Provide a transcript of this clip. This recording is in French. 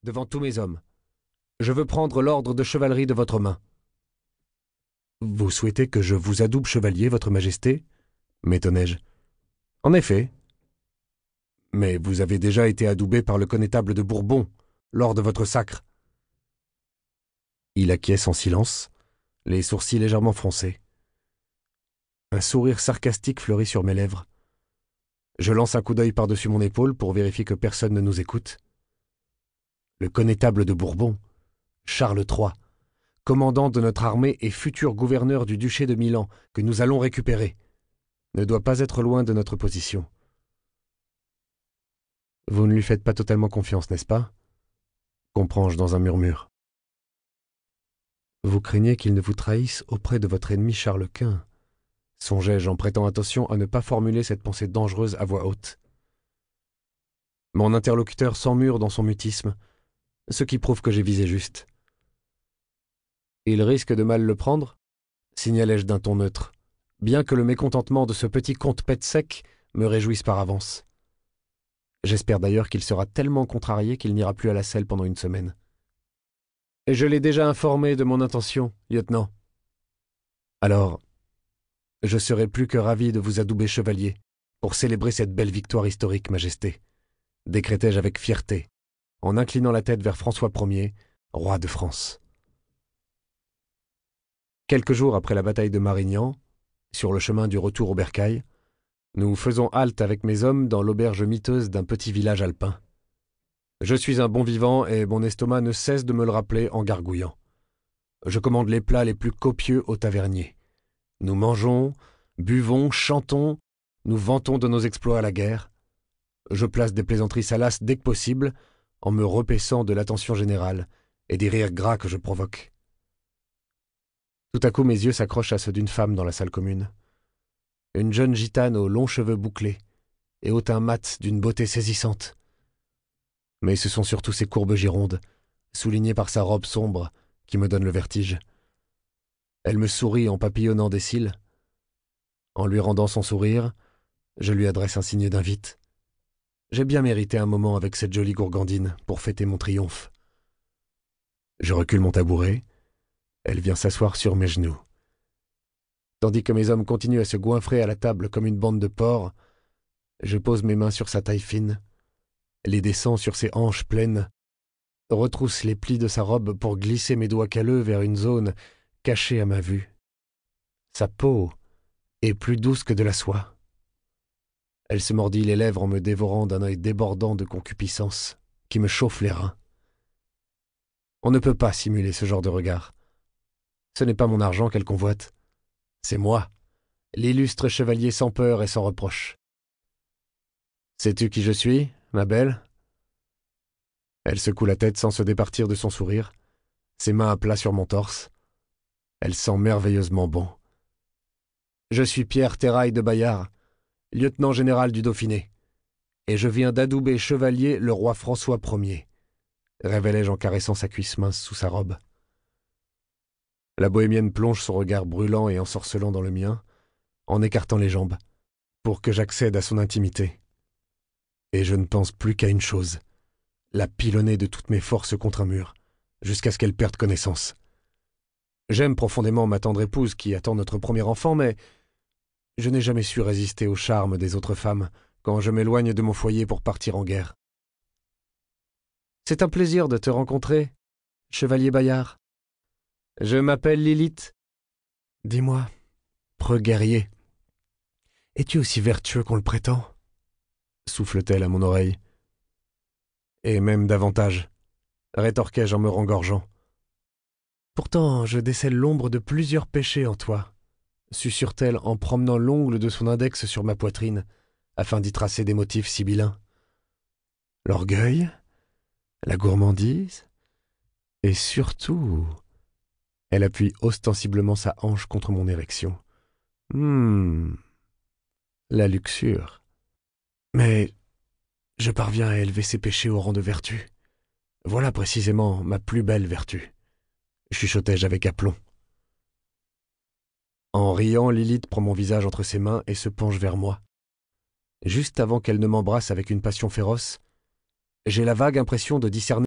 devant tous mes hommes. Je veux prendre l'ordre de chevalerie de votre main. » « Vous souhaitez que je vous adoube chevalier, votre majesté » m'étonnai-je. « En effet. Mais vous avez déjà été adoubé par le connétable de Bourbon, lors de votre sacre. » Il acquiesce en silence, les sourcils légèrement froncés. Un sourire sarcastique fleurit sur mes lèvres. Je lance un coup d'œil par-dessus mon épaule pour vérifier que personne ne nous écoute. Le connétable de Bourbon, Charles III, commandant de notre armée et futur gouverneur du duché de Milan, que nous allons récupérer, ne doit pas être loin de notre position. « Vous ne lui faites pas totalement confiance, n'est-ce pas ?» comprends-je dans un murmure. « Vous craignez qu'il ne vous trahisse auprès de votre ennemi Charles Quint, songeai-je en prêtant attention à ne pas formuler cette pensée dangereuse à voix haute. Mon interlocuteur s'emmure dans son mutisme, ce qui prouve que j'ai visé juste. « Il risque de mal le prendre ?» signalai-je d'un ton neutre, bien que le mécontentement de ce petit comte pète sec me réjouisse par avance. J'espère d'ailleurs qu'il sera tellement contrarié qu'il n'ira plus à la selle pendant une semaine. « Et je l'ai déjà informé de mon intention, lieutenant. »« Alors, je serai plus que ravi de vous adouber chevalier pour célébrer cette belle victoire historique, majesté, » décrétai-je avec fierté, en inclinant la tête vers François Ier, roi de France. Quelques jours après la bataille de Marignan, sur le chemin du retour au bercail, nous faisons halte avec mes hommes dans l'auberge miteuse d'un petit village alpin. Je suis un bon vivant et mon estomac ne cesse de me le rappeler en gargouillant. Je commande les plats les plus copieux au tavernier. Nous mangeons, buvons, chantons, nous vantons de nos exploits à la guerre. Je place des plaisanteries salaces dès que possible, en me repaissant de l'attention générale et des rires gras que je provoque. Tout à coup, mes yeux s'accrochent à ceux d'une femme dans la salle commune. Une jeune gitane aux longs cheveux bouclés et au teint mat d'une beauté saisissante. Mais ce sont surtout ses courbes girondes, soulignées par sa robe sombre, qui me donnent le vertige. Elle me sourit en papillonnant des cils. En lui rendant son sourire, je lui adresse un signe d'invite. J'ai bien mérité un moment avec cette jolie gourgandine pour fêter mon triomphe. Je recule mon tabouret. Elle vient s'asseoir sur mes genoux. Tandis que mes hommes continuent à se goinfrer à la table comme une bande de porcs, je pose mes mains sur sa taille fine, les descends sur ses hanches pleines, retrousse les plis de sa robe pour glisser mes doigts calleux vers une zone cachée à ma vue. Sa peau est plus douce que de la soie. Elle se mordit les lèvres en me dévorant d'un œil débordant de concupiscence qui me chauffe les reins. On ne peut pas simuler ce genre de regard. Ce n'est pas mon argent qu'elle convoite. C'est moi, l'illustre chevalier sans peur et sans reproche. « Sais-tu qui je suis, ma belle ?» Elle secoue la tête sans se départir de son sourire, ses mains à plat sur mon torse. Elle sent merveilleusement bon. « Je suis Pierre Terrail de Bayard, lieutenant général du Dauphiné, et je viens d'adouber chevalier le roi François Ier, » révélai-je en caressant sa cuisse mince sous sa robe. La bohémienne plonge son regard brûlant et ensorcelant dans le mien, en écartant les jambes, pour que j'accède à son intimité. Et je ne pense plus qu'à une chose, la pilonner de toutes mes forces contre un mur, jusqu'à ce qu'elle perde connaissance. J'aime profondément ma tendre épouse qui attend notre premier enfant, mais je n'ai jamais su résister au charme des autres femmes quand je m'éloigne de mon foyer pour partir en guerre. « C'est un plaisir de te rencontrer, chevalier Bayard. Je m'appelle Lilith. Dis-moi, preux guerrier, es-tu aussi vertueux qu'on le prétend ?» souffle-t-elle à mon oreille. « Et même davantage, rétorquai-je en me rengorgeant. Pourtant, je décèle l'ombre de plusieurs péchés en toi, susurre-t-elle en promenant l'ongle de son index sur ma poitrine, afin d'y tracer des motifs sibyllins. L'orgueil, la gourmandise, et surtout... Elle appuie ostensiblement sa hanche contre mon érection. La luxure. Mais je parviens à élever ces péchés au rang de vertu. Voilà précisément ma plus belle vertu, chuchotai-je avec aplomb. En riant, Lilith prend mon visage entre ses mains et se penche vers moi. Juste avant qu'elle ne m'embrasse avec une passion féroce, j'ai la vague impression de discerner